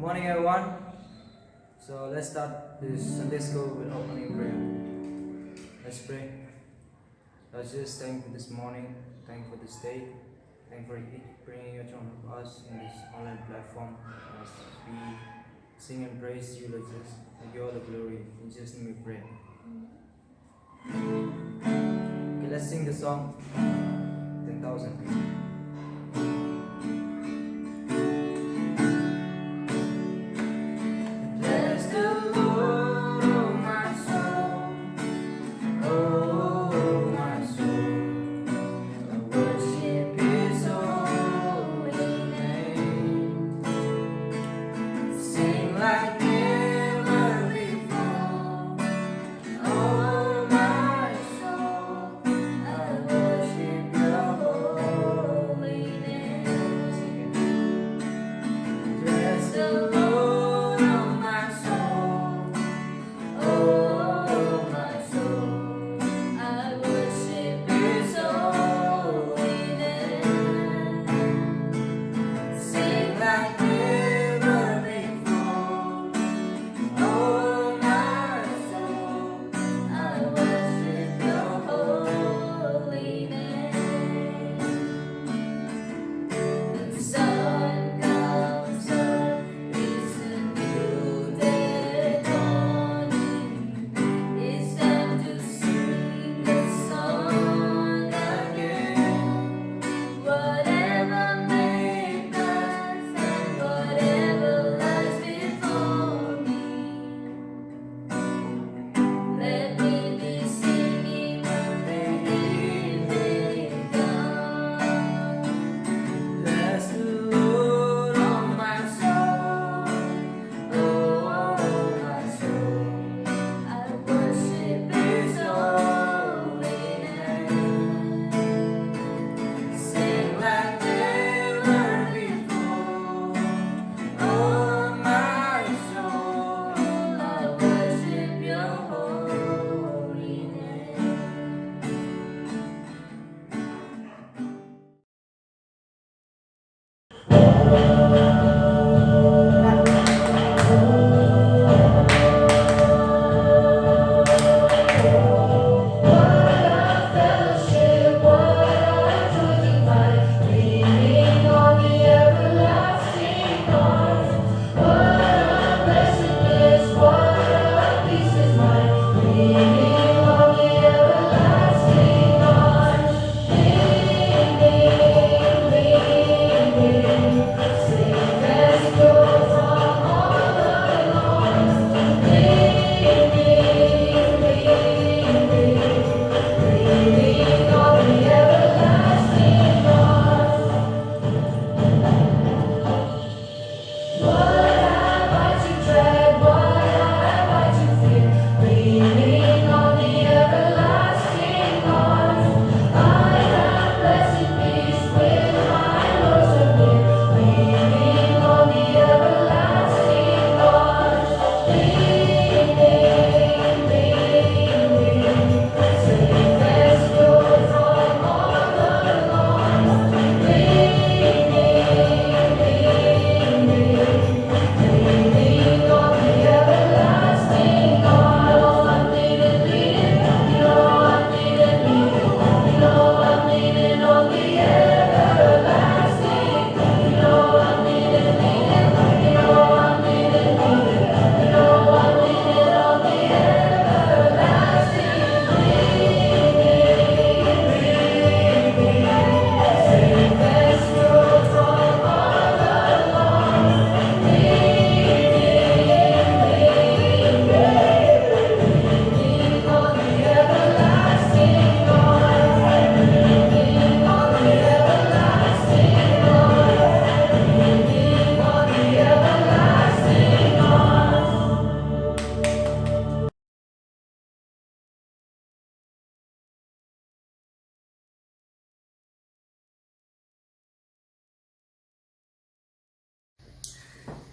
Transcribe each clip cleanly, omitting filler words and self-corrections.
morning, everyone. So let's start this Sunday school with opening prayer. Let's pray. Lord Jesus, thank you for this morning. Thank you for this day. Thank you for bringing each one of us in this online platform as we sing and praise you, Lord Jesus. Give you all the glory. In Jesus' name we pray. Okay, let's sing the song 10,000 people.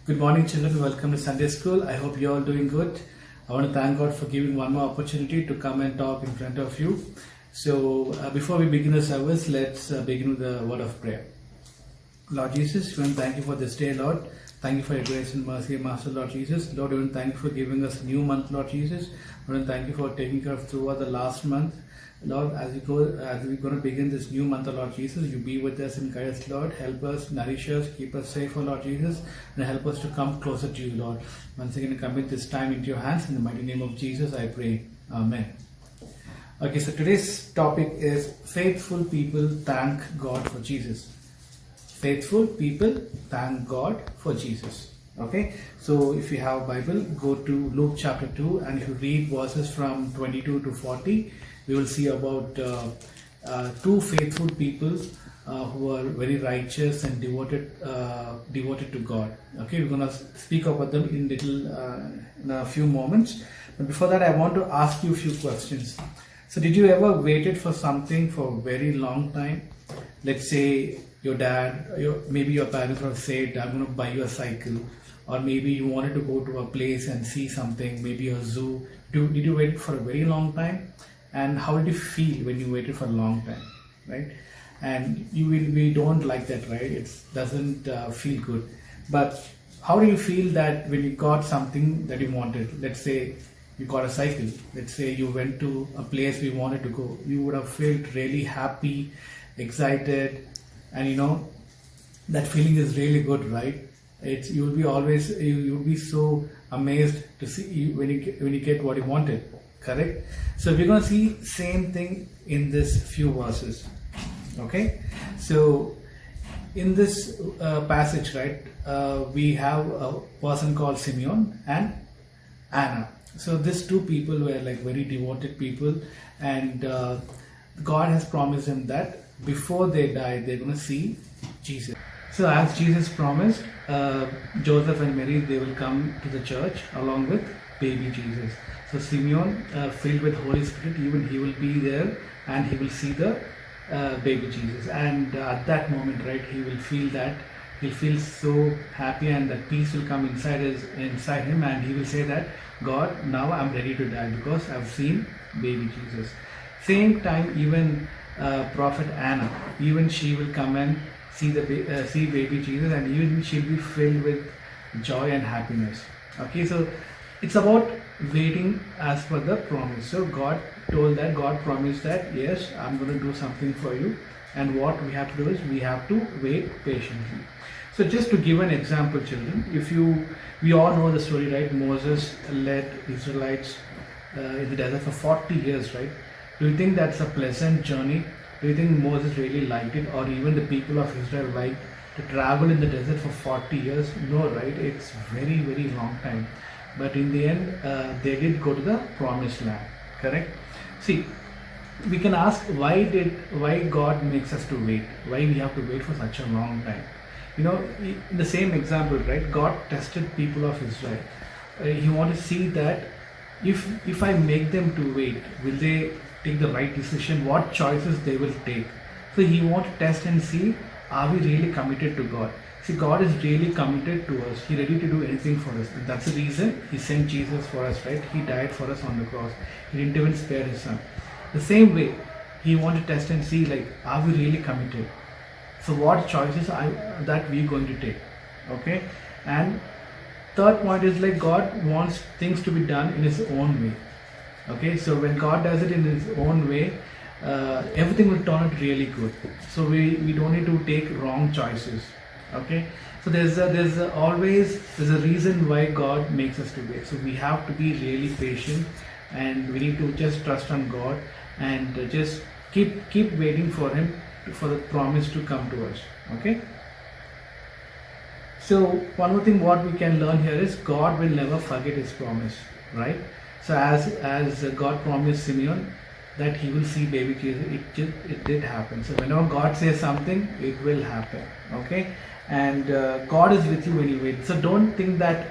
Good morning, children. Welcome to Sunday School. I hope you're all doing good. I want to thank God for giving one more opportunity to come and talk in front of you. So, before we begin the service, let's begin with the word of prayer. Lord Jesus, we want to thank you for this day, Lord. Thank you for your grace and mercy, Master Lord Jesus. Lord, we want to thank you for giving us a new month, Lord Jesus. We want to thank you for taking care of throughout the last month. Lord, as we're going to begin this new month, Lord Jesus, you be with us and guide us, Lord. Help us, nourish us, keep us safe, Lord Jesus, and help us to come closer to you, Lord. Once again, I commit this time into your hands. In the mighty name of Jesus, I pray. Amen. Okay, so today's topic is faithful people thank God for Jesus. Faithful people thank God for Jesus. Okay, so if you have a Bible, go to Luke chapter 2, and if you read verses from 22 to 40, we will see about two faithful people who are very righteous and devoted to God. Okay, we're going to speak about them in a few moments. But before that, I want to ask you a few questions. So did you ever waited for something for a very long time? Let's say your dad, maybe your parents have said, I'm going to buy you a cycle. Or maybe you wanted to go to a place and see something, maybe a zoo. Did you wait for a very long time? And how did you feel when you waited for a long time, right? And we don't like that, right? It doesn't feel good. But how do you feel that when you got something that you wanted? Let's say you got a cycle. Let's say you went to a place we wanted to go. You would have felt really happy, excited, and that feeling is really good, right? You'll be so amazed to see when you get what you wanted. Correct? So we're going to see same thing in this few verses. Okay? So in this passage, right, we have a person called Simeon and Anna. So these two people were like very devoted people, and God has promised them that before they die, they're going to see Jesus. So as Jesus promised, Joseph and Mary, they will come to the church along with baby Jesus. So Simeon, filled with Holy Spirit, even he will be there and he will see the baby Jesus. And at that moment, right, he'll feel so happy, and that peace will come inside him, and he will say that, God, now I'm ready to die because I've seen baby Jesus. Same time, even prophet Anna, even she will come and see baby Jesus, and even she'll be filled with joy and happiness. Okay, so it's about waiting as per the promise. So God promised that, yes, I'm going to do something for you, and what we have to do is we have to wait patiently. So just to give an example, children, we all know the story, right? Moses led Israelites in the desert for 40 years, right? Do you think that's a pleasant journey? Do you think Moses really liked it, or even the people of Israel liked to travel in the desert for 40 years? No, right? It's very, very long time. But in the end, they did go to the promised land. Correct? See, we can ask why God makes us to wait. Why we have to wait for such a long time? In the same example, right? God tested people of Israel. He wanted to see that if I make them to wait, will they take the right decision? What choices they will take? So He wants to test and see, are we really committed to God? See, God is really committed to us. He's ready to do anything for us. And that's the reason He sent Jesus for us, right? He died for us on the cross. He didn't even spare His Son. The same way, He wanted to test and see, like, are we really committed? So what choices that we're going to take? Okay? And third point is, like, God wants things to be done in His own way. Okay? So when God does it in His own way, everything will turn out really good. So we don't need to take wrong choices. Okay, so there's always a reason why God makes us to wait. So we have to be really patient, and we need to just trust on God and just keep waiting for Him, for the promise to come to us. Okay. So one more thing what we can learn here is God will never forget His promise, right? So as God promised Simeon that he will see baby Jesus, it did happen. So whenever God says something, it will happen. Okay. And God is with you when you wait. So don't think that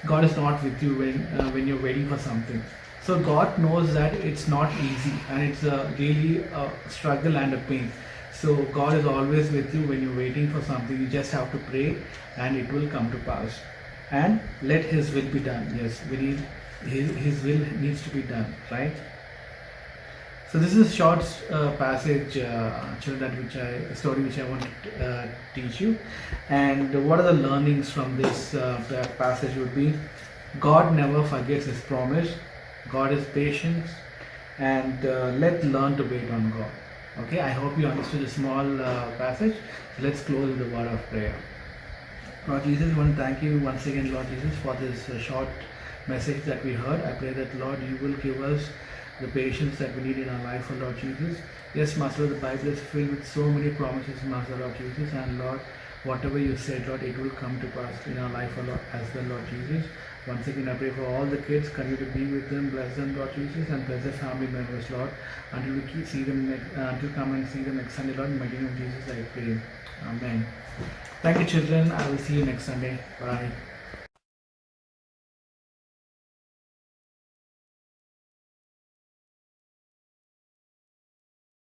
God is not with you when you're waiting for something. So God knows that it's not easy, and it's really a struggle and a pain. So God is always with you when you're waiting for something. You just have to pray, and it will come to pass. And let His will be done. Yes, His will needs to be done, right? So this is a short passage, children, a story which I want to teach you. And what are the learnings from this passage would be: God never forgets His promise. God is patient, and let's learn to wait on God. Okay, I hope you understood the small passage. So let's close with a word of prayer. Lord Jesus, I want to thank you once again, Lord Jesus, for this short message that we heard. I pray that, Lord, you will give us the patience that we need in our life, oh Lord Jesus. Yes, Master, the Bible is filled with so many promises, Master, Lord Jesus, and Lord, whatever you said, Lord, it will come to pass in our life, oh Lord, as well, Lord Jesus. Once again, I pray for all the kids, continue to be with them, bless them, Lord Jesus, and bless their family members, Lord, until we see them, until come and see them next Sunday, Lord. In the name of Jesus, I pray. Amen. Thank you, children. I will see you next Sunday. Bye.